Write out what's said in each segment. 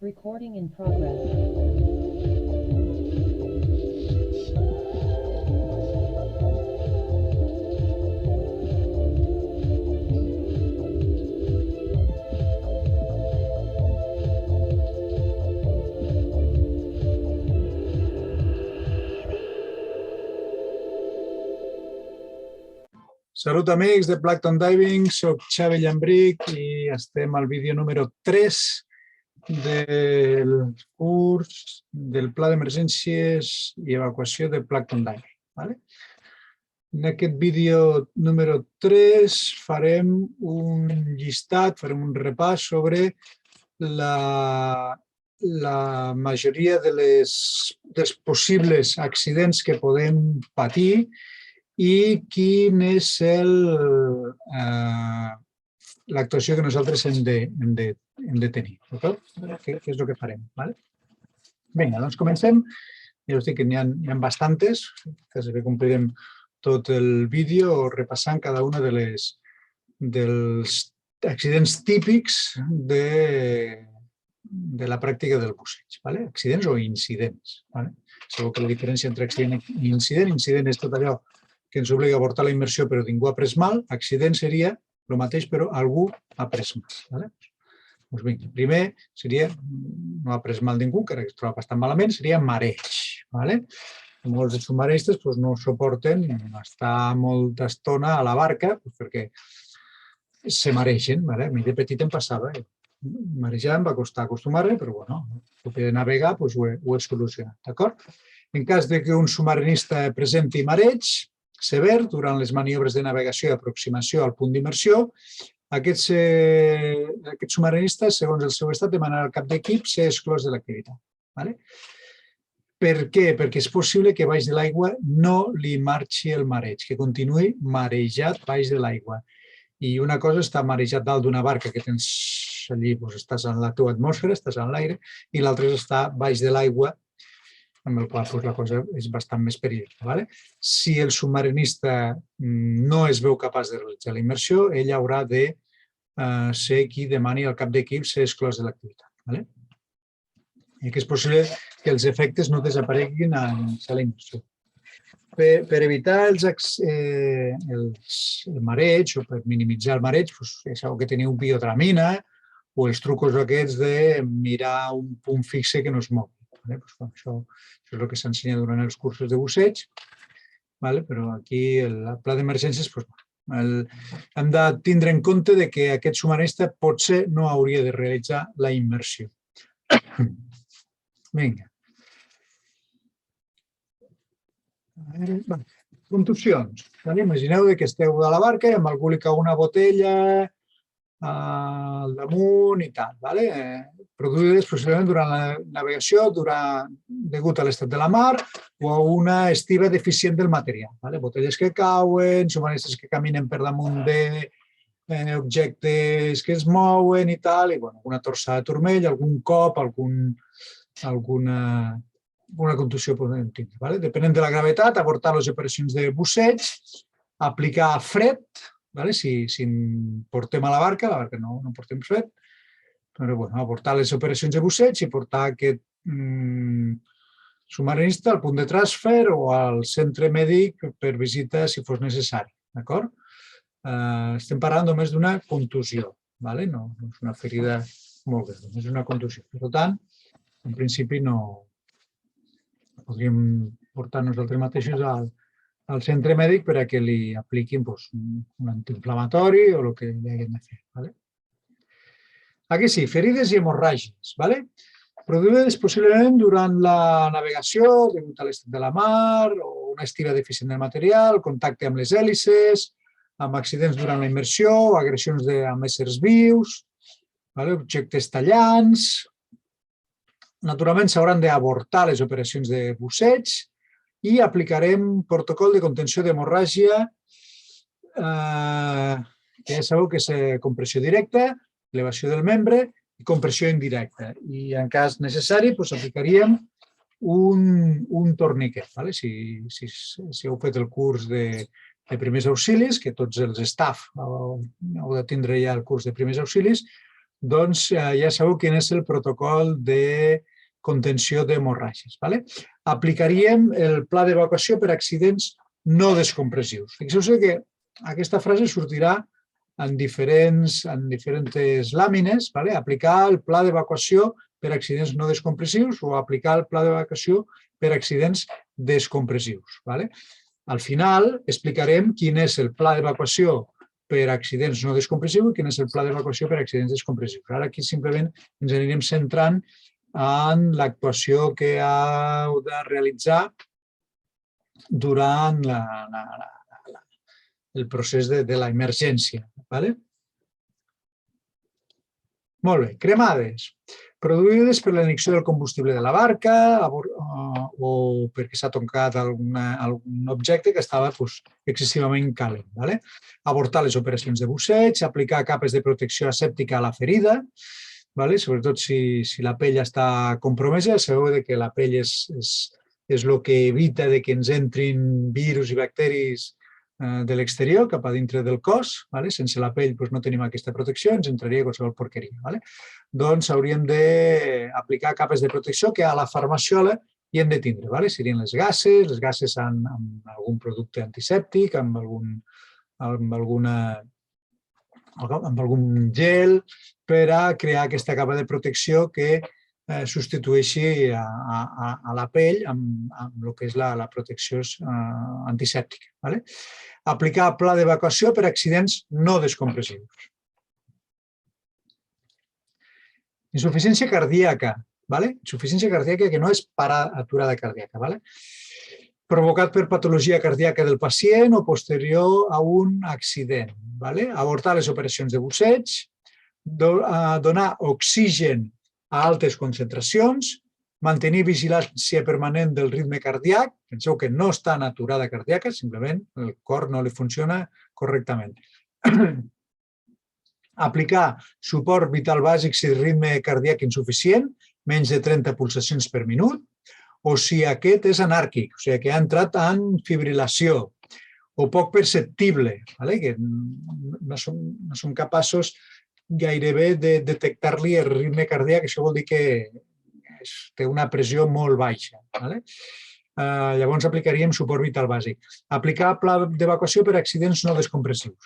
Recording in progress. Salut amics de Plankton Diving, soc Xavi Llambric i estem al vídeo número 3 del curs del Pla d'Emergències i Evacuació de Plankton Diving. En aquest vídeo número 3 farem un llistat, farem un repàs sobre la majoria dels possibles accidents que podem patir i quin és l'actuació que nosaltres hem de tenir. Què és el que farem? Vinga, doncs comencem. Ja us dic que n'hi ha bastantes, quasi que complirem tot el vídeo repassant cada una dels accidents típics de la pràctica del busseig. Accidents o incidents. Sabeu que la diferència entre accident i incident és tot allò que ens obliga a avortar la immersió però ningú ha pres mal. Accident seria el mateix però algú ha pres mal. Doncs vinga, primer seria, no ha pres mal ningú, que es troba bastant malament, seria mareig. Molts dels submarinistes no suporten estar molta estona a la barca perquè se maregen. A mi de petit em passava. Marejar em va costar acostumar-me, però de navegar ho he solucionat. En cas que un submarinista presenti mareig sever durant les maniobres de navegació i aproximació al punt d'immersió, aquest submarinista, segons el seu estat, demanarà al cap d'equip ser exclòs de l'activitat. Per què? Perquè és possible que baix de l'aigua no li marxi el mareig, que continuï marejat baix de l'aigua. I una cosa és estar marejat dalt d'una barca que tens allí, estàs en la teva atmosfera, estàs en l'aire, i l'altra és estar baix de l'aigua, amb el qual la cosa és bastant més perillosa. Si el submarinista no es veu capaç de realitzar la immersió, ell haurà de ser qui demani al cap d'equip ser exclòs de l'activitat. I que és possible que els efectes no desapareguin en la immersió. Per evitar el mareig o per minimitzar el mareig, és que teniu biodramina o els trucos aquests de mirar un punt fixe que no es mogui. Això és el que s'ensenya durant els cursos de busseig, però aquí el pla d'emergències hem de tindre en compte que aquest submarinista potser no hauria de realitzar la immersió. Vinga. Contusions. Imagineu que esteu a la barca i amb algú li cau una botella al damunt i tal. Produïdes possiblement durant la navegació degut a l'estat de la mar o a una estiva deficient del material. Botelles que cauen, submarinistes que caminen per damunt d'objectes que es mouen i tal, i una torçada de turmell, algun cop, alguna contusió podem tindre. Depenent de la gravetat, avortar les operacions de busseig, aplicar fred, si portem a la barca no portem fred, però avortar les operacions de busseig i portar aquest submarinista al punt de transfer o al centre mèdic per visita si fos necessari. Estem parlant només d'una contusió, no és una ferida molt greu, és una contusió. Per tant, en principi no podríem portar nosaltres mateixos al centre mèdic per a que li apliquin un antiinflamatori o el que hi haguem de fer. Aquí sí, ferides i hemorràgies. Produïdes possiblement durant la navegació, degut a l'estat de la mar, o una estiva deficient del material, contacte amb les hèlices, amb accidents durant la immersió, agressions amb éssers vius, objectes tallants. Naturalment, s'hauran d'avortar les operacions de busseig i aplicarem protocol de contenció d'hemorràgia, que ja sabeu que és compressió directa, elevació del membre i compressió indirecta. I en cas necessari aplicaríem un torniquet. Si heu fet el curs de primers auxilis, que tots els staff heu de tindre ja el curs de primers auxilis, doncs ja sabeu quin és el protocol de contenció d'hemorràgies. Aplicaríem el pla d'evacuació per accidents no descompressius. Fixeu-vos que aquesta frase sortirà en diferents làmines, aplicar el pla d'evacuació per accidents no descompressius o aplicar el pla d'evacuació per accidents descompressius. Al final explicarem quin és el pla d'evacuació per accidents no descompressius i quin és el pla d'evacuació per accidents descompressius. Ara aquí simplement ens anirem centrant en l'actuació que heu de realitzar durant el procés de l'emergència. Molt bé, cremades. Produïdes per l'addicció del combustible de la barca o perquè s'ha tocat algun objecte que estava excessivament calent. Avortar les operacions de busseig, aplicar capes de protecció asèptica a la ferida, sobretot si la pell està compromesa. Sabeu que la pell és el que evita que ens entrin virus i bacteris de l'exterior cap a dintre del cos. Sense la pell no tenim aquesta protecció, ens entraria qualsevol porqueria. Doncs hauríem d'aplicar capes de protecció que a la farmaciola hi hem de tindre. Serien les gasses amb algun producte antisèptic, amb algun gel, per a crear aquesta capa de protecció que substitueixi a la pell amb el que és la protecció antisèptica. Aplicar pla d'evacuació per accidents no descompressius. Insuficiència cardíaca. Insuficiència cardíaca que no és aturada cardíaca. Provocat per patologia cardíaca del pacient o posterior a un accident. Avortar les operacions de busseig, donar oxigen a altes concentracions, mantenir vigilància permanent del ritme cardíac. Penseu que no està en aturada cardíaca, simplement el cor no li funciona correctament. Aplicar suport vital bàsic si el ritme cardíac insuficient, menys de 30 pulsacions per minut, o si aquest és anàrquic, o sigui que ha entrat en fibrilació, o poc perceptible, que no som capaços gairebé de detectar-li el ritme cardíac, això vol dir que té una pressió molt baixa. Llavors aplicaríem suport vital bàsic. Aplicar pla d'evacuació per accidents no descompressius.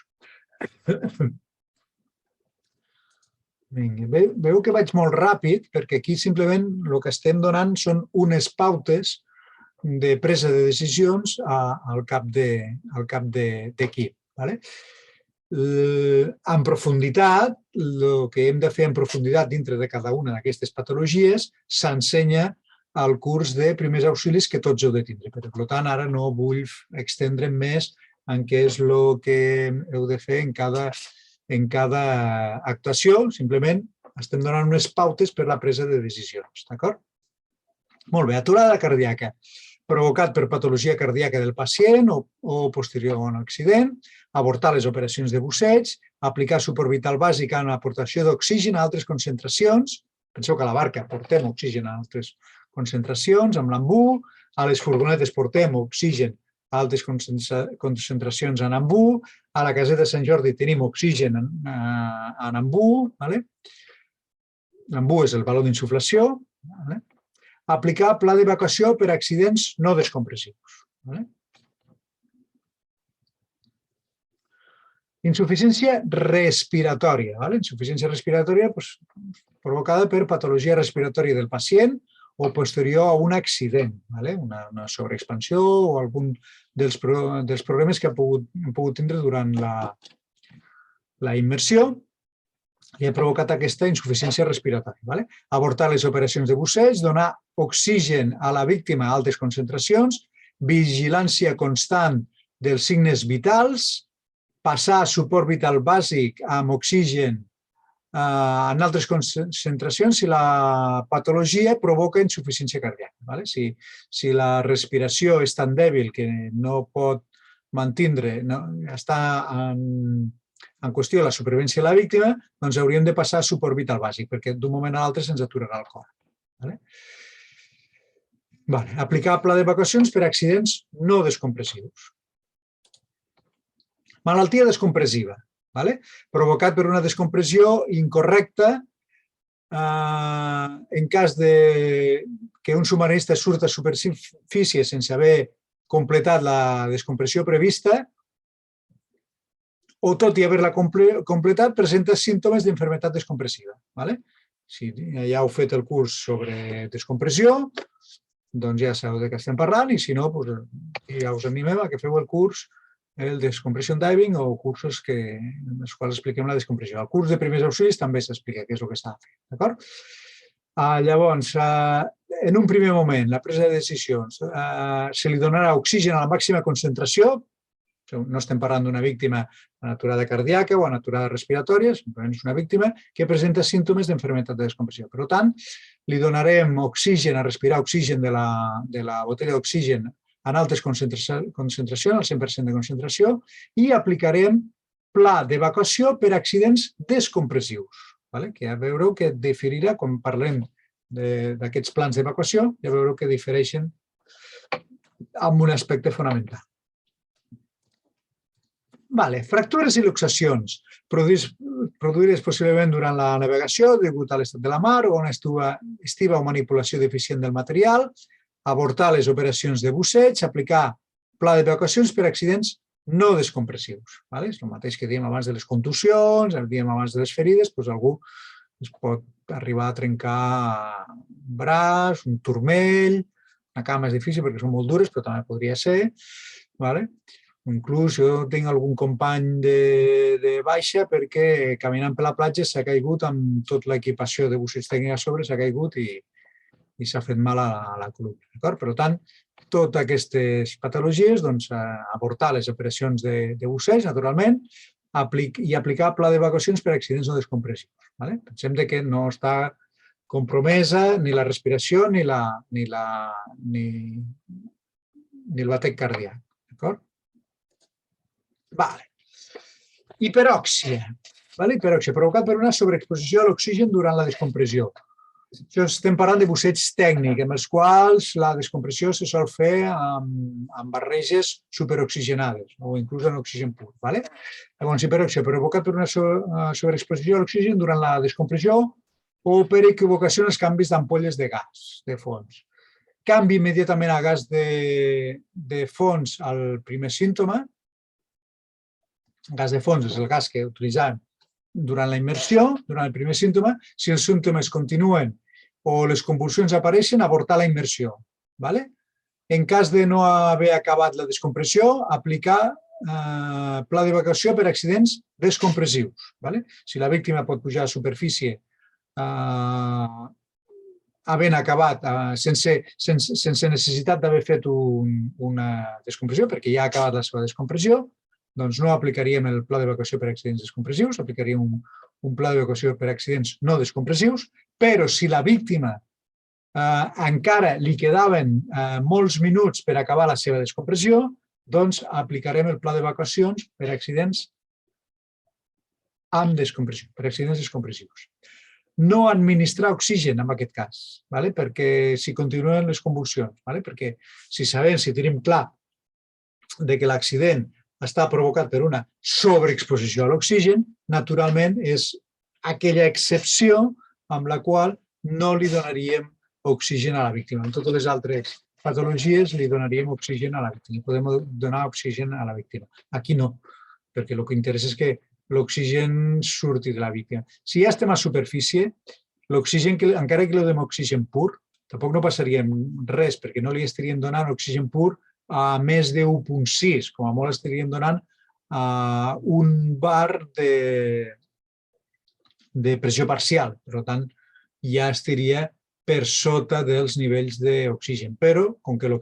Veu que vaig molt ràpid perquè aquí simplement el que estem donant són unes pautes de presa de decisions al cap d'equip. En profunditat, el que hem de fer en profunditat dintre de cada una d'aquestes patologies s'ensenya al curs de primers auxilis que tots heu de tindre. Per tant, ara no vull extendre'm més en què és el que heu de fer en cada actuació, simplement estem donant unes pautes per la presa de decisions. D'acord? Molt bé, aturada cardíaca. Provocat per patologia cardíaca del pacient o posterior a un accident, avortar les operacions de busseig, aplicar suport vital bàsic en l'aportació d'oxigen a altres concentracions. Penseu que a la barca portem oxigen a altres concentracions, amb l'embú, a les furgonetes portem oxigen a altes concentracions en embú, a la caseta de Sant Jordi tenim oxigen en embú, l'embú és el baló d'insuflació. Aplicar pla d'evacuació per accidents no descompressius. Insuficiència respiratòria. Insuficiència respiratòria provocada per patologia respiratòria del pacient o posterior a un accident, una sobreexpansió o algun dels problemes que hem pogut tindre durant la immersió i ha provocat aquesta insuficiència respiratòria. Avortar les operacions de busseig, donar oxigen a la víctima a altes concentracions, vigilància constant dels signes vitals, passar suport vital bàsic amb oxigen en altres concentracions si la patologia provoca insuficiència cardíaca. Si la respiració és tan dèbil que no pot mantindre, està en qüestió la supervivència de la víctima, doncs hauríem de passar suport vital bàsic, perquè d'un moment a l'altre se'ns aturarà el cor. Aplicar pla d'evacuacions per accidents no descompressius. Malaltia descompressiva. provocat per una descompressió incorrecta en cas que un submarinista surt a superfície sense haver completat la descompressió prevista o tot i haver-la completat presenta símptomes d'infermitat descompressiva. Si ja heu fet el curs sobre descompressió, doncs ja sabeu de què estem parlant i si no, ja us animem a que feu el curs el Decompression Diving o cursos en els quals expliquem la descompressió. Al curs de primers auxilis també s'explica què és el que s'ha de fer. D'acord? Llavors, en un primer moment, la presa de decisions, se li donarà oxigen a la màxima concentració, no estem parlant d'una víctima en aturada cardíaca o en aturada respiratòria, simplement és una víctima que presenta símptomes d'enfermitat de descompressió. Per tant, li donarem oxigen, a respirar oxigen de la botella d'oxigen en altes concentracions, al 100% de concentració, i aplicarem pla d'evacuació per accidents descompressius, que ja veureu que diferirà, quan parlem d'aquests plans d'evacuació, ja veureu que difereixen amb un aspecte fonamental. Fractures i luxacions, produïdes possiblement durant la navegació degut a l'estat de la mar o una estiva o manipulació deficient del material, avortar les operacions de busseig, aplicar pla d'evacuacions per accidents no descompressius. És el mateix que dèiem abans de les contusions, dèiem abans de les ferides, algú es pot arribar a trencar un braç, un turmell, una cama és difícil perquè són molt dures, però també podria ser. Inclús jo tinc algun company de baixa perquè caminant per la platja s'ha caigut amb tota l'equipació de busseig tècnic a sobre, s'ha caigut i s'ha fet mal a la columna. Per tant, totes aquestes patologies, avortar les operacions de busseig, naturalment, i aplicar pla d'evacuacions per accidents no descompressius. Pensem que no està compromesa ni la respiració ni el batec cardíac. Hiperòxia. Hiperòxia provocat per una sobreexposició a l'oxigen durant la descompressió. Estem parlant de busseig tècnic, en els quals la descompressió se sol fer amb barreges superoxigenades o inclús en oxigen pur. Llavors, hiperòxia provocat per una sobreexposició a l'oxigen durant la descompressió o per equivocació en els canvis d'ampolles de gas de fons. Canvi immediatament a gas de fons al primer símptoma. Gas de fons és el gas que utilitzàvem durant la immersió, durant el primer símptoma. Si els símptomes continuen o les convulsions apareixen, avortar la immersió. En cas de no haver acabat la descompressió, aplicar pla d'evacuació per accidents descompressius. Si la víctima pot pujar a superfície havent acabat sense necessitat d'haver fet una descompressió, perquè ja ha acabat la seva descompressió, doncs no aplicaríem el pla d'evacuació per accidents descompressius, aplicaríem un pla d'evacuació per accidents no descompressius, però si la víctima encara li quedaven molts minuts per acabar la seva descompressió, doncs aplicarem el pla d'evacuacions per accidents amb descompressió, per accidents descompressius. No administrar oxigen en aquest cas, perquè si continuen les convulsions, perquè si sabem, si tenim clar que l'accident està provocat per una sobreexposició a l'oxigen, naturalment és aquella excepció amb la qual no li donaríem oxigen a la víctima. En totes les altres patologies li donaríem oxigen a la víctima. Podem donar oxigen a la víctima. Aquí no, perquè el que interessa és que l'oxigen surti de la víctima. Si ja estem a superfície, l'oxigen, encara que li donem oxigen pur, tampoc no passaria res, perquè no li estaríem donant oxigen pur a més de 1,6, com a molt estaríem donant un bar de pressió parcial. Per tant, ja estaria per sota dels nivells d'oxigen. Però, com que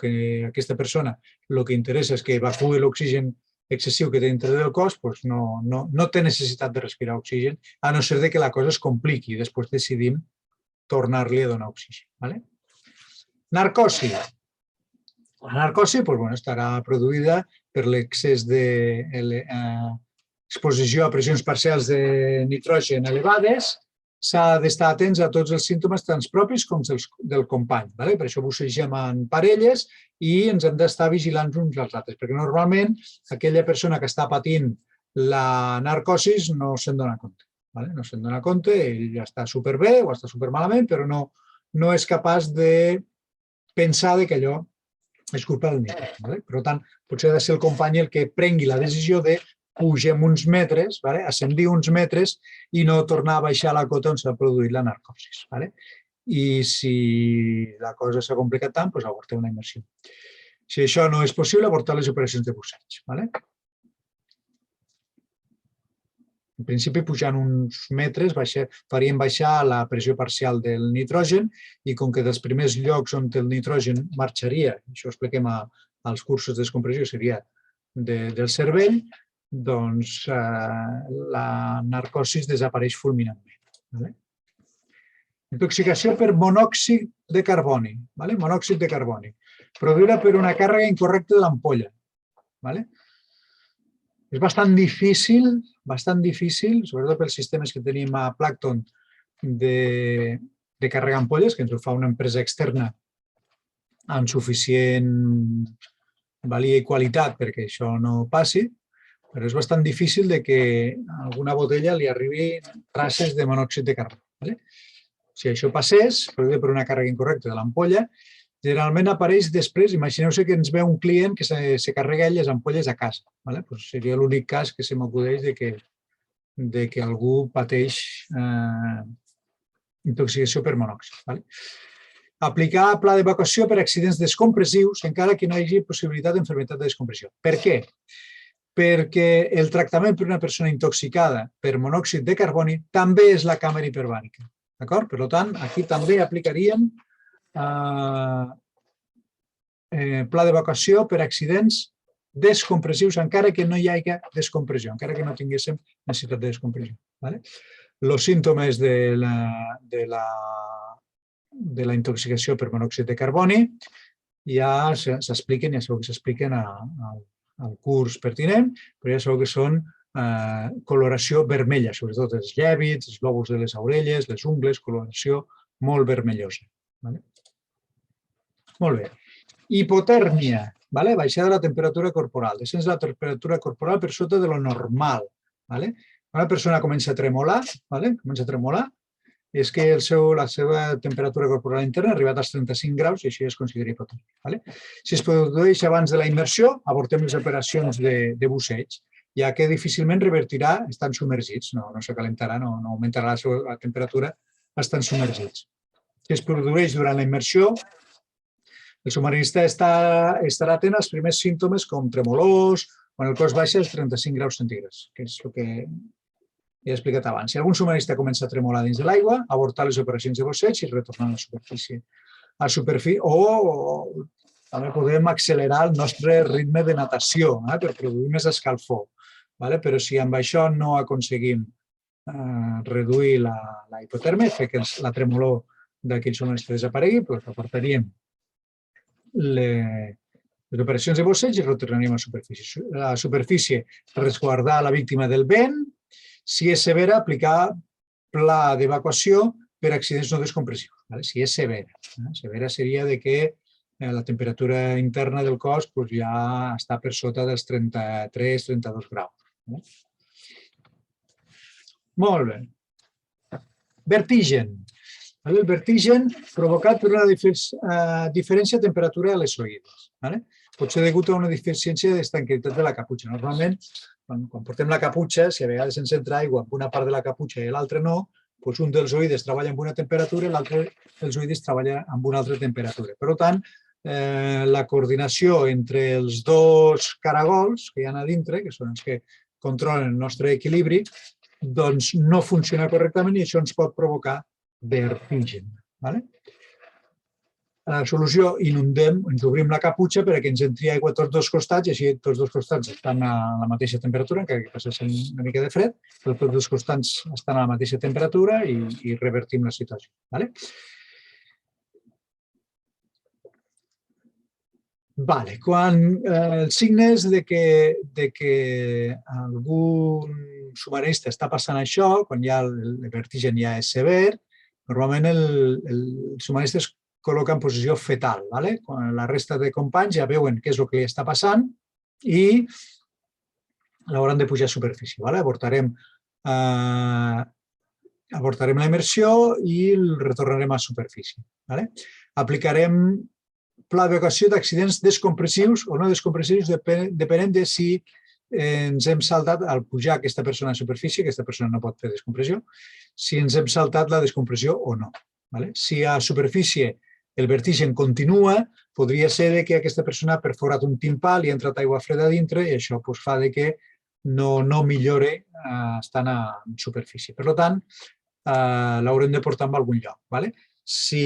aquesta persona el que interessa és que evacui l'oxigen excessiu que té dintre del cos, no té necessitat de respirar oxigen, a no ser que la cosa es compliqui i després decidim tornar-li a donar oxigen. Narcosi. La narcosi estarà produïda per l'excés d'exposició a pressions parcials de nitrogen elevades. S'ha d'estar atents a tots els símptomes tant propis com del company. Per això bussegem en parelles i ens hem d'estar vigilants uns als altres, perquè normalment aquella persona que està patint la narcosis no se'n dona compte. No se'n dona compte, ell ja està superbé o està supermalament, però no és capaç de pensar que allò és culpa del nitrogen. Per tant, potser ha de ser el company el que prengui la decisió de pujar uns metres, ascendir uns metres i no tornar a baixar la cota on s'ha produït la narcosis. I si la cosa s'ha complicat tant, doncs avortar una immersió. Si això no és possible, avortar les operacions de busseig. En principi, pujant uns metres, faríem baixar la pressió parcial del nitrogen i com que dels primers llocs on el nitrogen marxaria, això ho expliquem als cursos de descompressió, seria del cervell, doncs la narcosi desapareix fulminantment. Intoxicació per monòxid de carboni. Monòxid de carboni. Produïda per una càrrega incorrecta de l'ampolla. És bastant difícil, sobretot pels sistemes que tenim a Plankton, de carregar ampolles, que ens ho fa una empresa externa amb suficient valia i qualitat perquè això no passi, però és bastant difícil que a alguna botella li arribi traces de monòxid de carboni. Si això passés, produïda per una càrrega incorrecta de l'ampolla, generalment apareix després, imagineu-se que ens ve un client que se carrega ell les ampolles a casa. Seria l'únic cas que se m'acudeix de que algú pateix intoxicació per monòxid. Aplicar pla d'evacuació per accidents descompressius encara que no hi hagi possibilitat d'enfermetat de descompressió. Per què? Perquè el tractament per una persona intoxicada per monòxid de carboni també és la càmera hiperbàrica. Per tant, aquí també aplicaríem pla d'evacuació per accidents descompressius, encara que no hi hagi descompressió, encara que no tinguéssim necessitat de descompressió. Els símptomes de la intoxicació per monòxid de carboni ja s'expliquen, ja sabeu que s'expliquen al curs pertinent, però ja sabeu que són coloració vermella, sobretot els llèvits, els lòbuls de les orelles, les ungles, coloració molt vermellosa. Molt bé. Hipotèrmia, baixada de la temperatura corporal, descens de la temperatura corporal per sota de lo normal. Una persona comença a tremolar, és que la seva temperatura corporal interna ha arribat als 35 graus i això es considera hipotèrmia. Si es produeix abans de la immersió, avortem les operacions de busseig, ja que difícilment revertirà estant submergits, no s'acalentarà, no augmentarà la seva temperatura estant submergits. Si es produeix durant la immersió, el submarinista estarà atent als primers símptomes com tremolors, quan el cos baixa als 35 graus centígrads, que és el que he explicat abans. Si algun submarinista comença a tremolar dins de l'aigua, avortar les operacions de busseig i retornar a la superfície. O també podem accelerar el nostre ritme de natació per produir més escalfor. Però si amb això no aconseguim reduir la hipotèrmia, fer que la tremolor d'aquell submarinista desaparegui, doncs apartaríem les operacions de busseig i retornaríem a la superfície. A la superfície, resguardar la víctima del vent. Si és severa, aplicar pla d'evacuació per accidents no descompressius. Si és severa. Severa seria que la temperatura interna del cos ja està per sota dels 33-32 graus. Molt bé. Vertigen. El vertigen provocat per una diferència de temperatura a les oïdes. Pot ser degut a una deficiència d'estanquitat de la caputxa. Normalment, quan portem la caputxa, si a vegades ens entra aigua en una part de la caputxa i l'altra no, un dels oïdes treballa amb una temperatura i l'altre dels oïdes treballa amb una altra temperatura. Per tant, la coordinació entre els dos caragols que hi ha a dintre, que són els que controlen el nostre equilibri, doncs no funciona correctament i això ens pot provocar vertigen. A la solució, inundem, ens obrim la caputxa perquè ens entri aigua a tots dos costats i així tots dos costats estan a la mateixa temperatura, encara que passessin una mica de fred, però tots dos costats estan a la mateixa temperatura i revertim la situació. Quan els signes que algun submarinista està passant això, quan ja el vertigen ja és sever, normalment el submarinista es col·loca en posició fetal. Quan la resta de companys ja veuen què és el que li està passant i l'hauran de pujar a superfície. Avortarem la immersió i el retornarem a superfície. Aplicarem pla d'evacuació d'accidents descompressius o no descompressius depenent de si ens hem saltat al pujar aquesta persona a superfície, aquesta persona no pot fer descompressió, si ens hem saltat la descompressió o no. Si a superfície el vertigen continua, podria ser que aquesta persona ha perforat un timpà, li ha entrat aigua freda a dintre i això fa que no millore estant a superfície. Per tant, l'haurem de portar a algun lloc. Si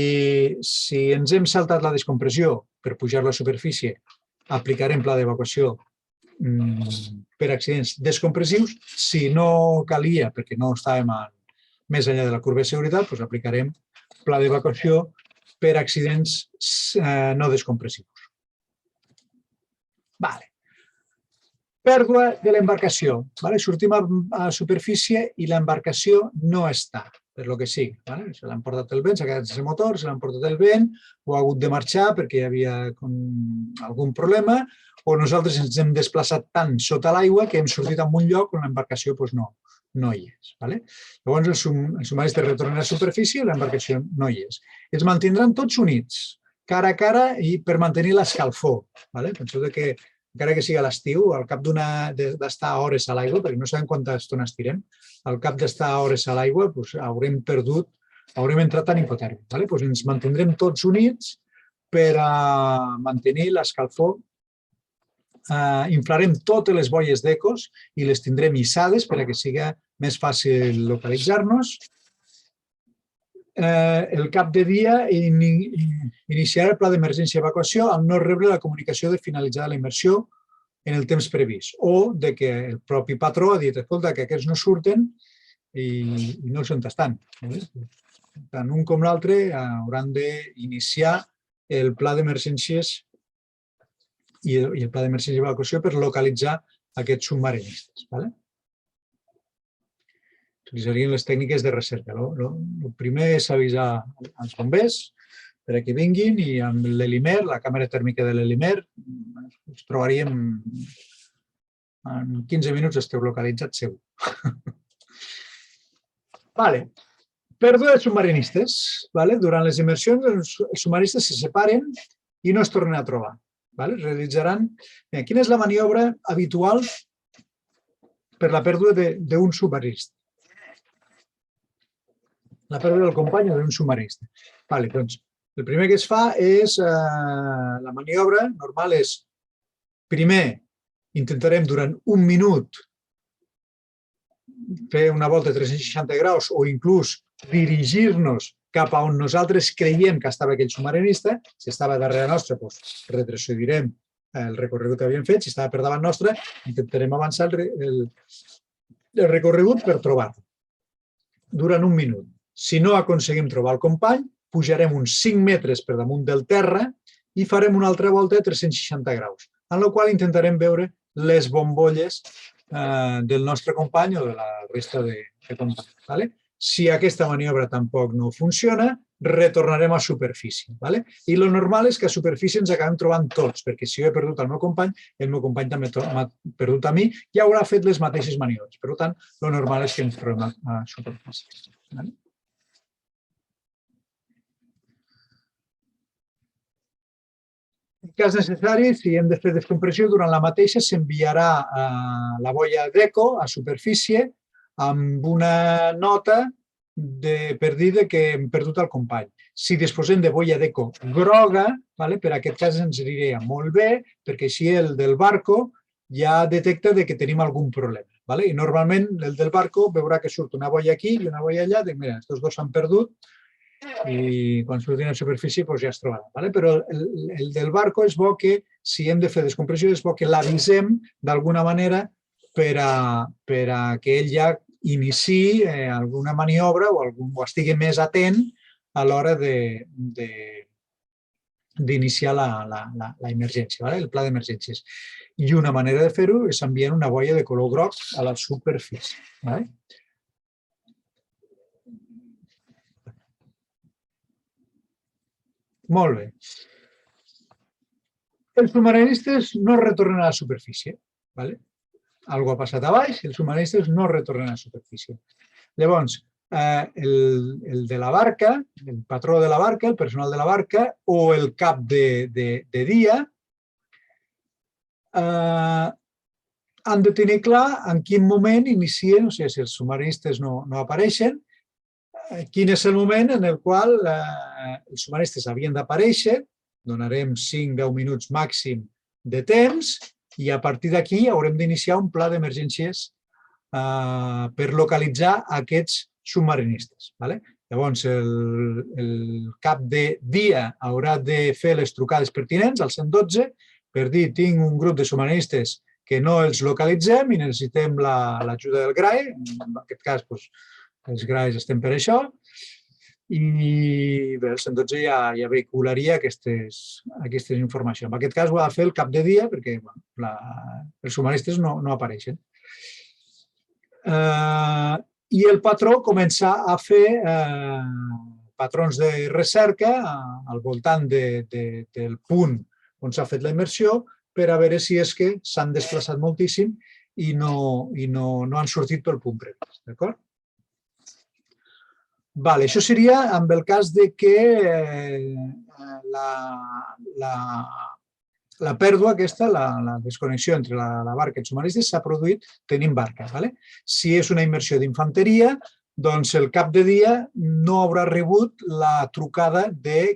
ens hem saltat la descompressió per pujar a la superfície, aplicarem pla d'evacuació per accidents descompressius. Si no calia, perquè no estàvem més enllà de la curva de seguretat, doncs aplicarem pla d'evacuació per accidents no descompressius. Pèrdua de l'embarcació. Sortim a superfície i l'embarcació no està, per lo que sigui. Se l'han portat el vent, s'ha quedat sense motor, se l'han portat el vent, o ha hagut de marxar perquè hi havia algun problema, o nosaltres ens hem desplaçat tant sota l'aigua que hem sortit en un lloc on l'embarcació no hi és. Llavors el submarista retornarà a superfície i l'embarcació no hi és. Es mantindran tots units, cara a cara, i per mantenir l'escalfor. Penseu que encara que sigui a l'estiu, al cap d'estar hores a l'aigua, perquè no sabem quanta estona estirem, al cap d'estar hores a l'aigua haurem entrat en hipotèrmia. Ens mantindrem tots units per mantenir l'escalfor. Inflarem totes les boies d'ecos i les tindrem hissades perquè sigui més fàcil localitzar-nos. El cap de dia iniciarà el pla d'emergència i evacuació al no rebre la comunicació de finalitzada la immersió en el temps previst o de que el propi patró ha dit, escolta, que aquests no surten i no sé on estan. Tant un com l'altre hauran d'iniciar el pla d'emergències i el pla d'emergència i evacuació per localitzar aquests submarinistes. Utilitzarien les tècniques de recerca. El primer és avisar als bombers perquè vinguin i amb l'Helimer, la càmera tèrmica de l'Helimer, us trobaríem en 15 minuts esteu localitzats segur. Pèrdua de submarinistes. Durant les immersions els submarinistes se separen i no es tornen a trobar. Realitzaran... Quina és la maniobra habitual per la pèrdua d'un submarinista? La pèrdua del company o d'un submarinista. El primer que es fa és la maniobra normal és primer intentarem durant un minut fer una volta de 360 graus o inclús dirigir-nos cap a on nosaltres creiem que estava aquell submarinista. Si estava darrere nostre, retrocedirem el recorregut que havíem fet. Si estava per davant nostre, intentarem avançar el recorregut per trobar-lo. Durant un minut. Si no aconseguim trobar el company, pujarem uns 5 metres per damunt del terra i farem una altra volta de 360 graus, en la qual intentarem veure les bombolles del nostre company o de la resta de companys. Si aquesta maniobra tampoc no funciona, retornarem a superfície. I el normal és que a superfície ens acabem trobant tots, perquè si jo he perdut el meu company també m'ha perdut a mi i haurà fet les mateixes maniobres. Per tant, el normal és que ens trobem a superfície. En cas necessari, si hem de fer descompressió, durant la mateixa s'enviarà la boia d'eco a superfície amb una nota per dir que hem perdut el company. Si disposem de boia d'eco groga, per aquest cas ens aniria molt bé, perquè així el del barco ja detecta que tenim algun problema. I normalment el del barco veurà que surt una boia aquí i una boia allà, dic, mira, aquests dos s'han perdut, i quan surtin a superfície ja es trobaran. Però el del barco és bo que, si hem de fer descompressió, és bo que l'avisem d'alguna manera per a que ell ja iniciï alguna maniobra o estigui més atent a l'hora d'iniciar la emergència, el pla d'emergències. I una manera de fer-ho és enviant una boia de color groc a la superfície. Molt bé. Els submarinistes no retornen a la superfície. Algo ha passat a baix i els submarinistes no retornen a la superfície. Llavors, el de la barca, el patró de la barca, el personal de la barca o el cap de dia han de tenir clar en quin moment inicien, o sigui, si els submarinistes no apareixen, quin és el moment en el qual els submarinistes havien d'aparèixer, donarem 5-10 minuts màxim de temps i a partir d'aquí haurem d'iniciar un pla d'emergències per localitzar aquests submarinistes. Llavors, el cap de dia haurà de fer les trucades pertinents al 112 per dir tinc un grup de submarinistes que no els localitzem i necessitem l'ajuda del GRAE. En aquest cas, els GRAEs estem per això. I bé, el 112 ja vehicularia aquestes informacions. En aquest cas ho ha de fer el cap de dia perquè els submarinistes no apareixen. I el patró comença a fer patrons de recerca al voltant del punt on s'ha fet la immersió per a veure si és que s'han desplaçat moltíssim i no han sortit pel punt previst. D'acord? Això seria en el cas de que la pèrdua aquesta, la desconnexió entre la barca i els submarinistes s'ha produït tenint barca. Si és una immersió d'infanteria, doncs el cap de dia no haurà rebut la trucada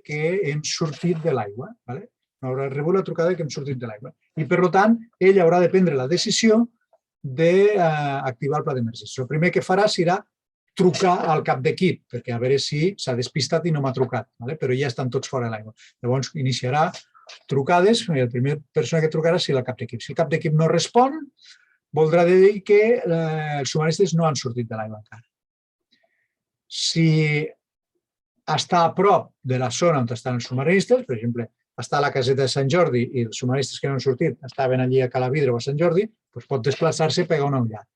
que hem sortit de l'aigua. No haurà rebut la trucada que hem sortit de l'aigua. I, per tant, ell haurà de prendre la decisió d'activar el pla d'emergència. El primer que farà serà trucar al cap d'equip, perquè a veure si s'ha despistat i no m'ha trucat, però ja estan tots fora de l'aigua. Llavors iniciarà trucades i la primera persona que trucarà serà el cap d'equip. Si el cap d'equip no respon, voldrà dir que els submarinistes no han sortit de l'aigua encara. Si està a prop de la zona on estan els submarinistes, per exemple, està a la caseta de Sant Jordi i els submarinistes que no han sortit estaven allí a Calavidre o a Sant Jordi, doncs pot desplaçar-se i pegar una ullada.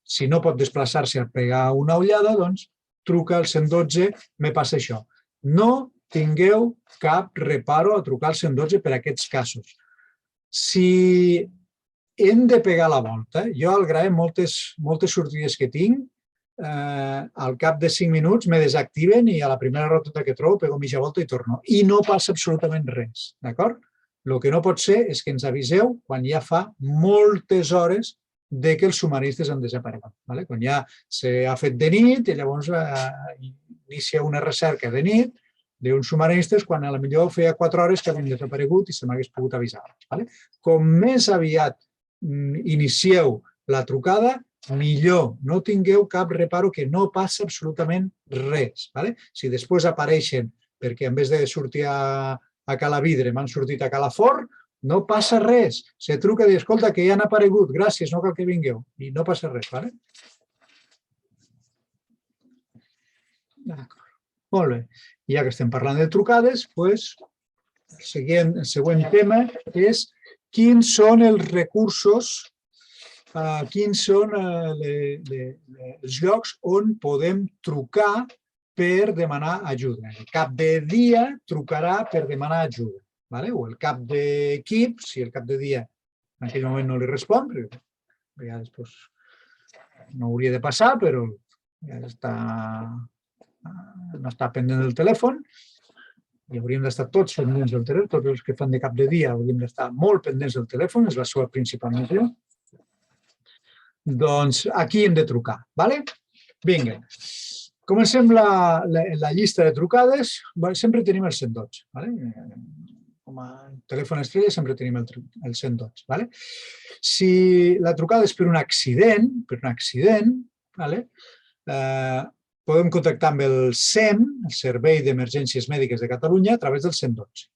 Si no pot desplaçar-se a pegar una ullada, doncs truca al 112, me passa això. No tingueu cap reparo a trucar al 112 per a aquests casos. Si hem de pegar la volta, jo al GRAE moltes sortides que tinc, al cap de 5 minuts me desactiven i a la primera rotunda que trobo pego mitja volta i torno. I no passa absolutament res, d'acord? El que no pot ser és que ens aviseu quan ja fa moltes hores que els submarinistes han desaparegut. Quan ja s'ha fet de nit i llavors inicia una recerca de nit d'uns submarinistes quan potser feia 4 hores que havien desaparegut i se m'hagués pogut avisar. Com més aviat inicieu la trucada, millor. No tingueu cap reparo que no passa absolutament res. Si després apareixen perquè en vez de sortir a Calavidre m'han sortit a Calafort, no passa res. Se truca i diu, escolta, que ja han aparegut, gràcies, no cal que vingueu. I no passa res. Molt bé. Ja que estem parlant de trucades, el següent tema és quins són els recursos, quins són els llocs on podem trucar per demanar ajuda. El cap de dia trucarà per demanar ajuda. O el cap d'equip, si el cap de dia en aquell moment no li respon, perquè ja després no hauria de passar, però no està pendent del telèfon, i hauríem d'estar tots pendents del telèfon, tots els que fan de cap de dia hauríem d'estar molt pendents del telèfon, és la seva principal missió. Doncs aquí hem de trucar. Vinga, comencem la llista de trucades. Sempre tenim el 112. Com a telèfon estrella sempre tenim el 112. Si la trucada és per un accident, podem contactar amb el SEM, el Servei d'Emergències Mèdiques de Catalunya, a través del 112.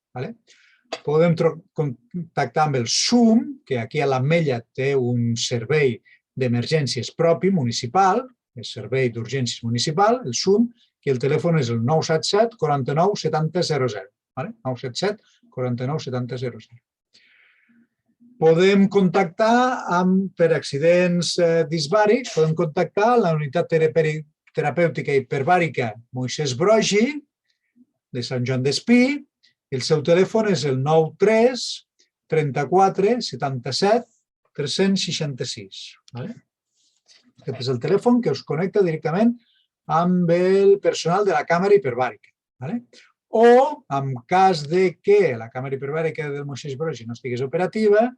Podem contactar amb el SUM, que aquí a l'Ametlla té un servei d'emergències propi, municipal, el Servei d'Urgències Municipal, el SUM, que el telèfon és el 977 49 70 00. 977 49 70 00. Podem contactar per accidents disbàrics, podem contactar la unitat terapèutica hiperbàrica Moisès Broggi, de Sant Joan d'Espí. El seu telèfon és el 93 34 77 366. Aquest és el telèfon que us connecta directament amb el personal de la càmera hiperbàrica. O, en cas de que la càmera hiperbàrica del Moisès Broggi no estigués operativa,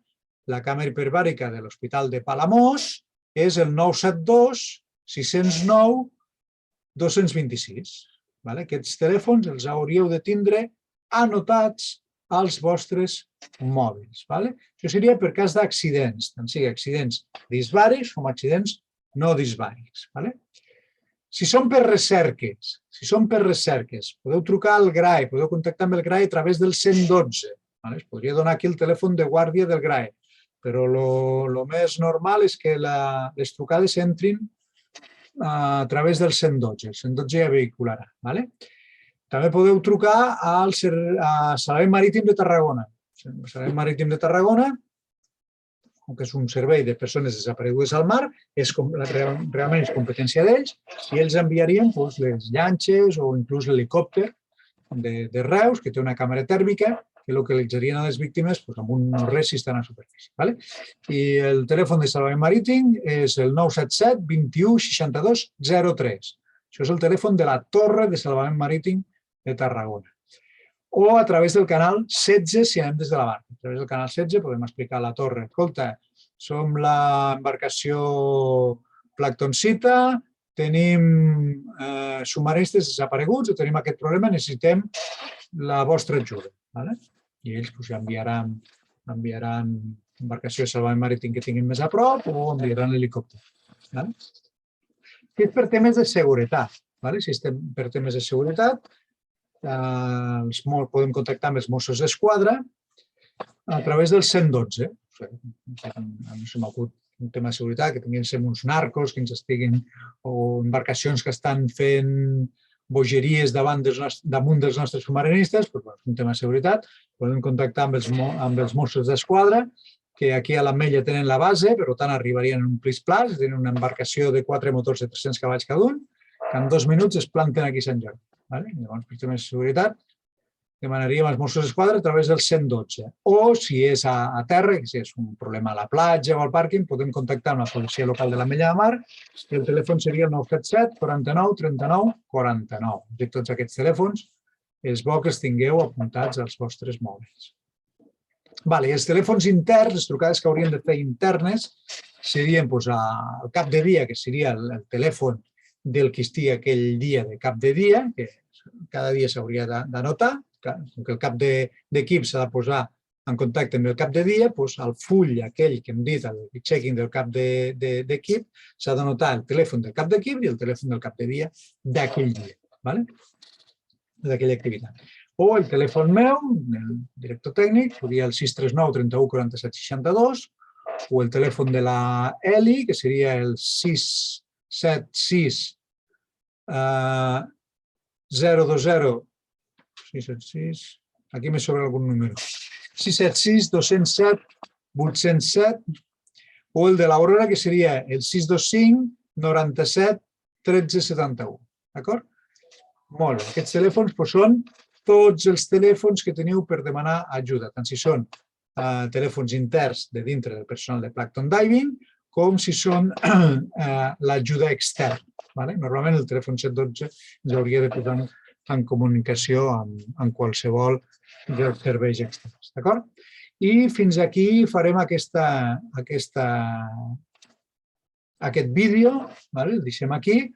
la càmera hiperbàrica de l'Hospital de Palamós és el 972-609-226. Aquests telèfons els hauríeu de tindre anotats als vostres mòbils. Això seria per cas d'accidents, tant sigui accidents disbàrics com accidents no disbàrics. Si són per recerques, podeu trucar al GRAE, podeu contactar amb el GRAE a través del 112. Es podria donar aquí el telèfon de guàrdia del GRAE, però el més normal és que les trucades entrin a través del 112. El 112 ja vehicularà. També podeu trucar al Salvament Marítim de Tarragona. El Salvament Marítim de Tarragona, que és un servei de persones desaparegudes al mar, realment és competència d'ells, i ells enviarien les llanxes o inclús l'helicòpter de Reus, que té una càmera tèrmica, que localitzarien a les víctimes amb un res si estan a superfície. I el telèfon de Salvament Marítim és el 977 21 62 03. Això és el telèfon de la Torre de Salvament Marítim de Tarragona. O a través del canal 16 si anem des de la barca. A través del canal 16 podem explicar a la Torre: escolta, som l'embarcació Planctoncita, tenim submarinistes desapareguts o tenim aquest problema, necessitem la vostra ajuda. I ells ja enviaran embarcació de salvament marítim que tinguin més a prop o enviaran l'helicòpter. És per temes de seguretat. Si estem per temes de seguretat, podem contactar amb els Mossos d'Esquadra a través del 112. No se m'acut un tema de seguretat, que tinguin uns narcos que ens estiguin, o embarcacions que estan fent bogeries damunt dels nostres submarinistes, és un tema de seguretat. Podem contactar amb els Mossos d'Esquadra, que aquí a l'Ametlla tenen la base, per tant arribarien en un plis-plas, tenen una embarcació de 4 motors de 300 cavalls cada un, que en 2 minuts es planten aquí a Sant Jordi. Llavors, per temes de seguretat, demanaríem als Mossos d'Esquadra a través del 112. O, si és a terra, si és un problema a la platja o al pàrquing, podem contactar amb la policia local de l'Ametlla de Mar i el telèfon seria el 977 49 39 49. De tots aquests telèfons, és bo que els tingueu apuntats als vostres mòbils. I els telèfons interns, les trucades que hauríem de fer internes, serien al cap de dia, que seria el telèfon del que estigui aquell dia de cap de dia, que cada dia s'hauria d'anotar, que el cap d'equip s'ha de posar en contacte amb el cap de dia, el full aquell que hem dit, el check-in del cap d'equip, s'ha d'anotar el telèfon del cap d'equip i el telèfon del cap de dia d'aquell dia, d'aquella activitat. O el telèfon meu, el director tècnic, seria el 639 31 47 62, o el telèfon de la Eli, que seria el 676 020 676, aquí me sobra algun número, 676 207 807, o el de l'Aurora, que seria el 625 97 13 71. D'acord? Molt bé. Aquests telèfons són tots els telèfons que teniu per demanar ajuda, tant si són telèfons interns de dintre del personal de Plankton Diving, com si són l'ajuda externa. Normalment el telèfon 112 ens hauria de posar en comunicació amb qualsevol dels serveis externs. D'acord? I fins aquí farem aquest vídeo, el deixem aquí.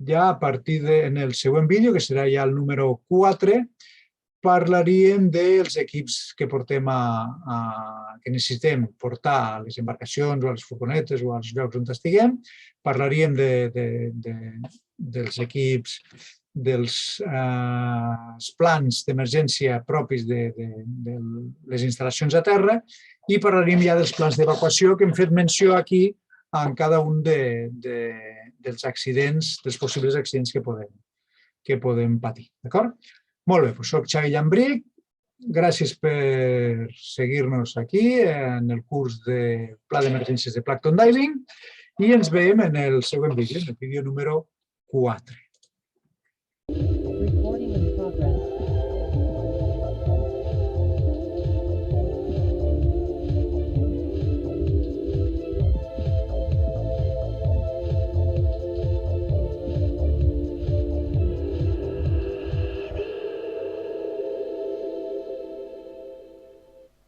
Ja a partir en el següent vídeo, que serà ja el número 4, parlaríem dels equips que portem que necessitem portar a les embarcacions o a les furgonetes o als llocs on estiguem. Parlaríem dels equips, dels plans d'emergència propis de les instal·lacions a terra i parlaríem ja dels plans d'evacuació que hem fet menció aquí en cada un dels accidents, dels possibles accidents que podem patir. D'acord? Molt bé, soc Xavi Llambric. Gràcies per seguir-nos aquí en el curs de Pla d'Emergències de Plankton Diving i ens veiem en el següent vídeo, en el vídeo número 4.